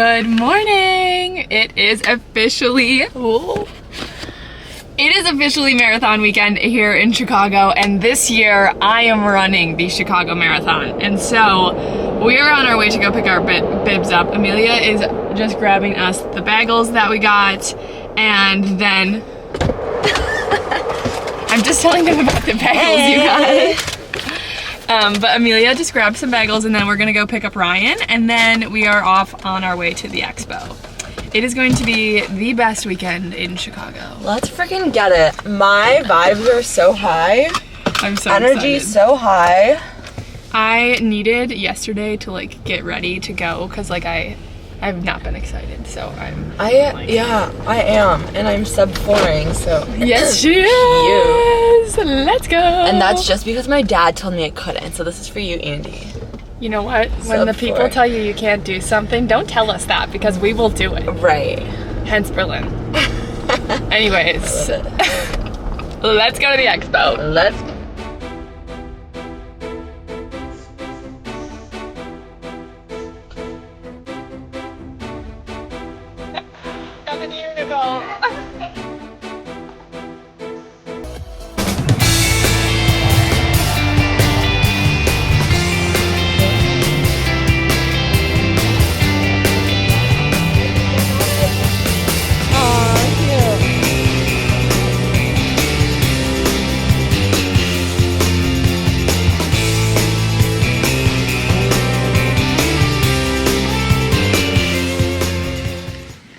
Good morning. It is officially marathon weekend here in Chicago, and this year I am running the Chicago Marathon. And so we are on our way to go pick our bibs up. Amelia is just grabbing us the bagels that we got, and then I'm just telling them about the bagels you got. But Amelia just grabbed some bagels, and then we're gonna go pick up Ryan, and then we are off on our way to the expo. It is going to be the best weekend in Chicago. Let's freaking get it. My vibes are so high. I'm so Energy excited. so high. I needed yesterday to like get ready to go because like I've not been excited, so I am, and I'm sub-4ing, so. Yes, she is. Let's go. And that's just because my dad told me I couldn't, so this is for you, Andy. You know what? When the people tell you can't do something, don't tell us that because we will do it. Right. Hence Berlin. Anyways, let's go to the expo. Let's. Got the unicorn.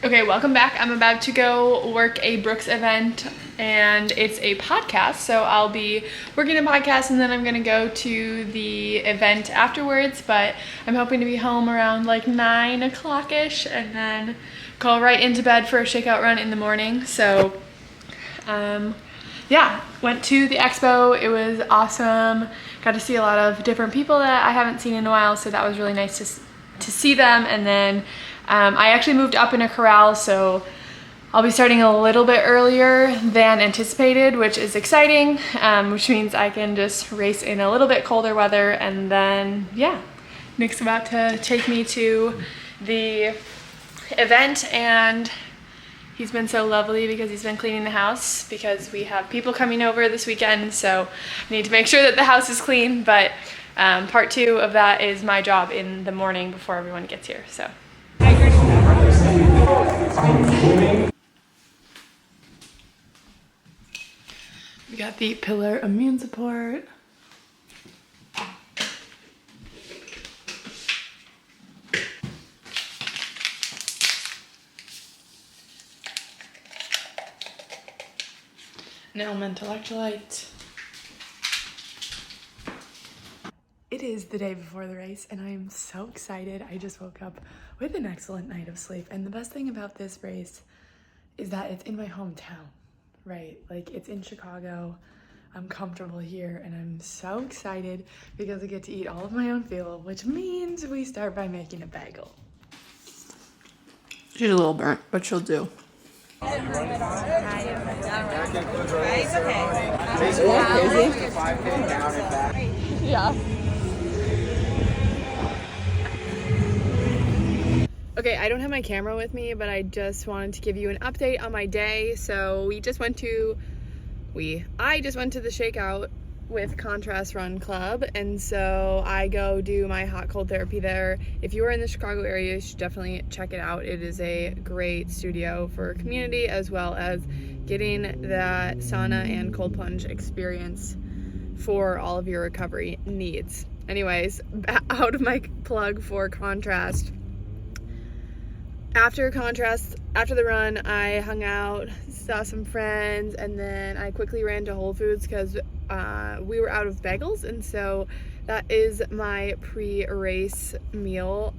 Okay, welcome back. I'm about to go work a Brooks event, and it's a podcast, so I'll be working a podcast and then I'm gonna go to the event afterwards, but I'm hoping to be home around like 9 o'clock-ish and then go right into bed for a shakeout run in the morning. So yeah, went to the expo. It was awesome. Got to see a lot of different people that I haven't seen in a while, so that was really nice to see them. And then I actually moved up in a corral, so I'll be starting a little bit earlier than anticipated, which is exciting, which means I can just race in a little bit colder weather. And then, yeah, Nick's about to take me to the event, and he's been so lovely because he's been cleaning the house because we have people coming over this weekend, so I need to make sure that the house is clean. But part 2 of that is my job in the morning before everyone gets here, so. We got the Pillar immune support. An Element electrolyte. It is the day before the race, and I am so excited. I just woke up with an excellent night of sleep, and the best thing about this race is that it's in my hometown, right? Like, it's in Chicago. I'm comfortable here, and I'm so excited because I get to eat all of my own fuel, which means we start by making a bagel. She's a little burnt, but she'll do. Yeah. Okay, I don't have my camera with me, but I just wanted to give you an update on my day. So I just went to the Shakeout with Contrast Run Club, and so I go do my hot cold therapy there. If you are in the Chicago area, you should definitely check it out. It is a great studio for community as well as getting that sauna and cold plunge experience for all of your recovery needs. Anyways, out of my plug for Contrast. After the run, I hung out, saw some friends, and then I quickly ran to Whole Foods because we were out of bagels, and so that is my pre-race meal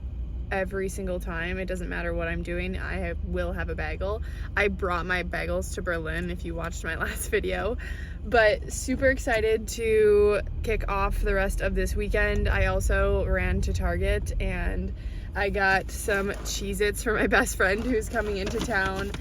every single time. It doesn't matter what I'm doing, I will have a bagel. I brought my bagels to Berlin if you watched my last video, but super excited to kick off the rest of this weekend. I also ran to Target and I got some Cheez-Its for my best friend who's coming into town.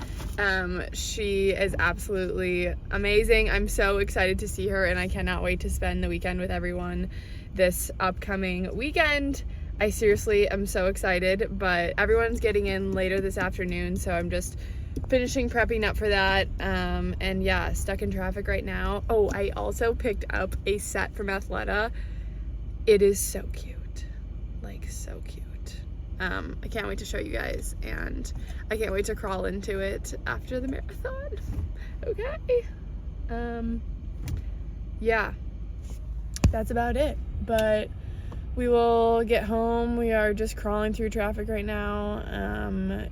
She is absolutely amazing. I'm so excited to see her, and I cannot wait to spend the weekend with everyone this upcoming weekend. I seriously am so excited, but everyone's getting in later this afternoon, so I'm just finishing prepping up for that. And yeah, stuck in traffic right now. Oh, I also picked up a set from Athleta. It is so cute, like so cute. I can't wait to show you guys, and I can't wait to crawl into it after the marathon. Okay. Yeah, that's about it. But we will get home. We are just crawling through traffic right now.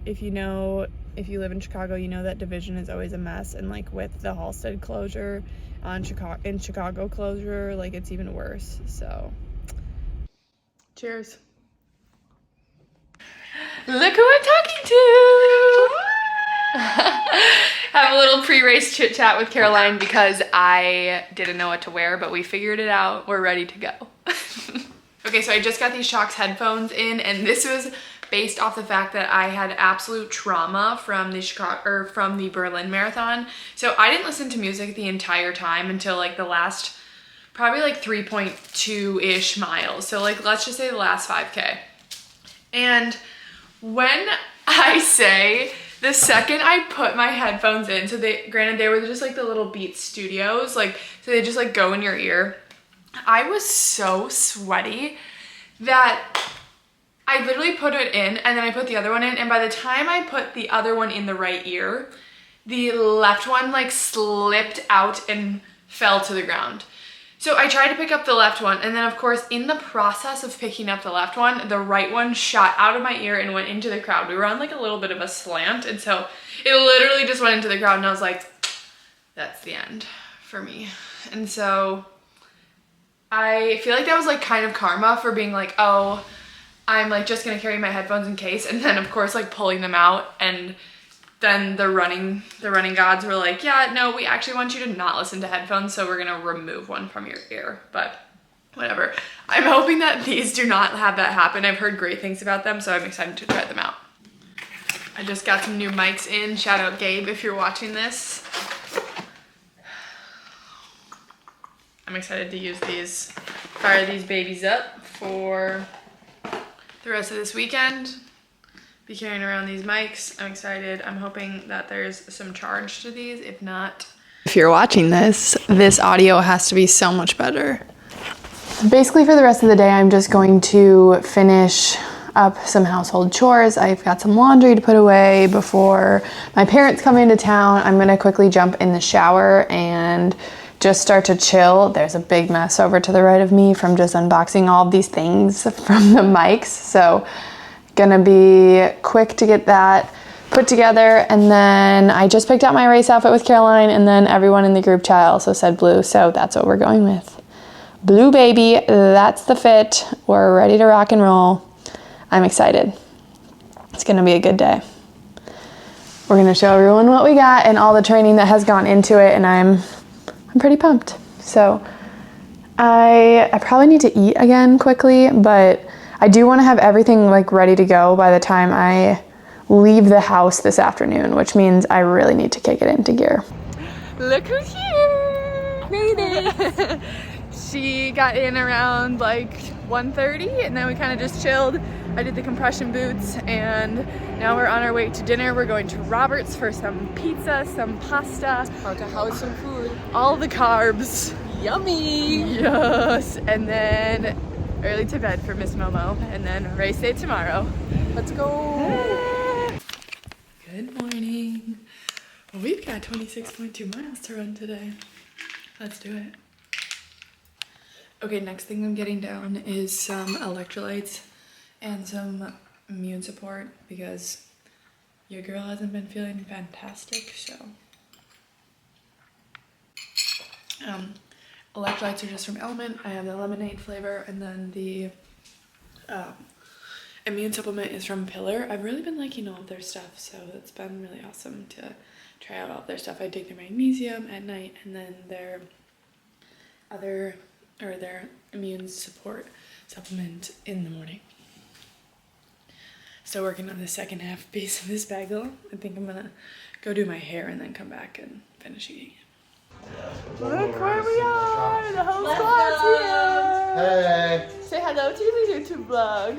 If you live in Chicago, you know that Division is always a mess, and like with the Halsted closure in Chicago closure, like it's even worse. So cheers. Look who I'm talking to. Have a little pre-race chit chat with Caroline because I didn't know what to wear, but we figured it out. We're ready to go. Okay, so I just got these Shokz headphones in, and this was based off the fact that I had absolute trauma from the Berlin Marathon. So I didn't listen to music the entire time until like the last, probably like 3.2-ish miles. So like, let's just say the last 5K. And when I say the second I put my headphones in, so granted they were just like the little Beats Studios, like, so they just like go in your ear. I was so sweaty that I literally put it in and then I put the other one in, and by the time I put the other one in the right ear, the left one like slipped out and fell to the ground. So I tried to pick up the left one, and then of course in the process of picking up the left one, the right one shot out of my ear and went into the crowd. We were on like a little bit of a slant, and so it literally just went into the crowd, and I was like, that's the end for me. And so I feel like that was like kind of karma for being like, oh, I'm like just gonna carry my headphones in case, and then of course like pulling them out, and then the running gods were like, yeah, no, we actually want you to not listen to headphones, so we're gonna remove one from your ear. But whatever. I'm hoping that these do not have that happen. I've heard great things about them, so I'm excited to try them out. I just got some new mics in. Shout out Gabe if you're watching this. I'm excited to use these, fire these babies up for the rest of this weekend. Be carrying around these mics. I'm excited. I'm hoping that there's some charge to these. If not, if you're watching this audio has to be so much better. Basically for the rest of the day, I'm just going to finish up some household chores. I've got some laundry to put away before my parents come into town. I'm gonna quickly jump in the shower and just start to chill. There's a big mess over to the right of me from just unboxing all of these things from the mics. So gonna be quick to get that put together. And then I just picked out my race outfit with Caroline, and then everyone in the group chat also said blue. So that's what we're going with. Blue baby, that's the fit. We're ready to rock and roll. I'm excited. It's gonna be a good day. We're gonna show everyone what we got and all the training that has gone into it, and I'm pretty pumped. So I probably need to eat again quickly, but I do want to have everything like ready to go by the time I leave the house this afternoon, which means I really need to kick it into gear. Look who's here! Made it! She got in around like 1:30, and then we kind of just chilled. I did the compression boots, and now we're on our way to dinner. We're going to Robert's for some pizza, some pasta. How's some food? All the carbs. Yummy! Yes! And then early to bed for Miss Momo, and then race day tomorrow. Let's go! Good morning. Well, we've got 26.2 miles to run today. Let's do it. Okay, next thing I'm getting down is some electrolytes and some immune support because your girl hasn't been feeling fantastic, so. Electrolytes are just from Element. I have the lemonade flavor, and then the immune supplement is from Pillar. I've really been liking all of their stuff, so it's been really awesome to try out all of their stuff. I take their magnesium at night, and then their their immune support supplement in the morning. Still working on the second half piece of this bagel. I think I'm gonna go do my hair and then come back and finish eating it. Look where we are. The whole squad's here. Hey. Say hello to the YouTube vlog.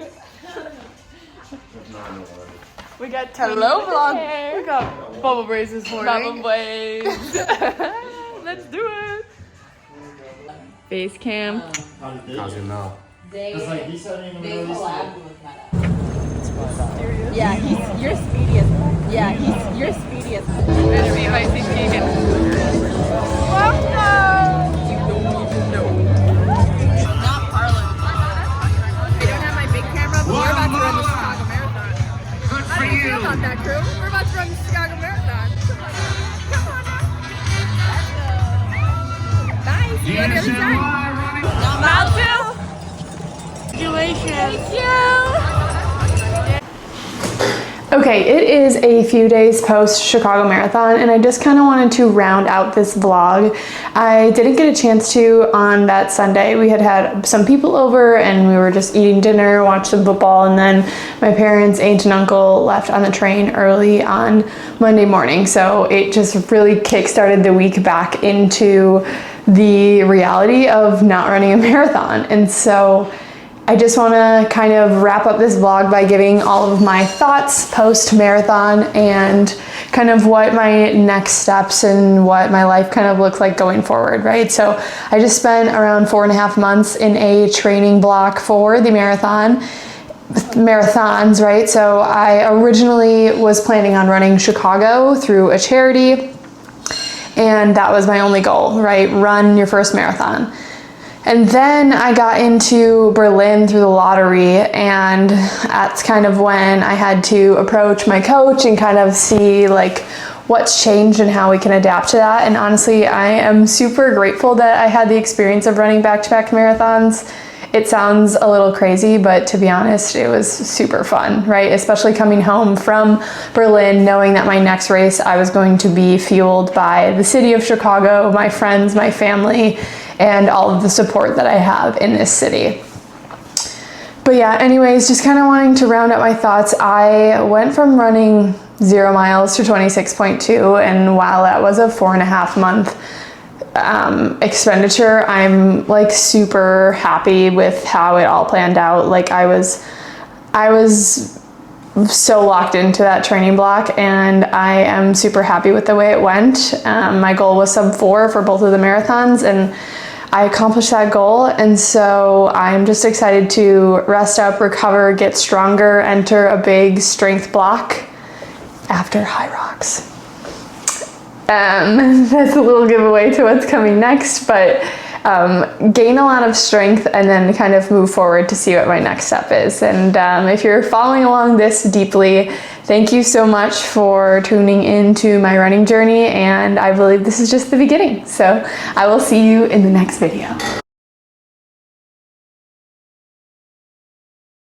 We got Hello vlog. We got bubble braids this morning. bubble braids. Let's do it. Face cam. How's it know? It's like he said he even Yeah, you're speediest. Yeah, you're speediest. Better be my Keegan. Welcome. Not Parlin. I don't have my big camera, but we're about to run the Chicago Marathon. How do you feel about that, crew? We're about to run the Chicago Marathon. Come on now. Bye. See you on the other side. Thank you. Okay, it is a few days post Chicago Marathon, and I just kind of wanted to round out this vlog. I didn't get a chance to on that Sunday. We had some people over and we were just eating dinner, watched some football, and then my parents, aunt and uncle left on the train early on Monday morning. So it just really kick-started the week back into the reality of not running a marathon. And so I just want to kind of wrap up this vlog by giving all of my thoughts post-marathon and kind of what my next steps and what my life kind of looks like going forward, right? So I just spent around 4.5 months in a training block for the marathons, right? So I originally was planning on running Chicago through a charity, and that was my only goal, right? Run your first marathon. And then I got into Berlin through the lottery, and that's kind of when I had to approach my coach and kind of see like what's changed and how we can adapt to that. And honestly, I am super grateful that I had the experience of running back-to-back marathons. It sounds a little crazy, but to be honest, it was super fun, right? Especially coming home from Berlin, knowing that my next race, I was going to be fueled by the city of Chicago, my friends, my family, and all of the support that I have in this city. But yeah, anyways, just kind of wanting to round up my thoughts. I went from running 0 miles to 26.2, and while that was a 4.5 month expenditure, I'm like super happy with how it all planned out. Like I was so locked into that training block, and I am super happy with the way it went. My goal was sub 4 for both of the marathons, and I accomplished that goal. And so I'm just excited to rest up, recover, get stronger, enter a big strength block after High Rocks. That's a little giveaway to what's coming next, but gain a lot of strength and then kind of move forward to see what my next step is. And if you're following along this deeply, thank you so much for tuning into my running journey, and I believe this is just the beginning. So I will see you in the next video.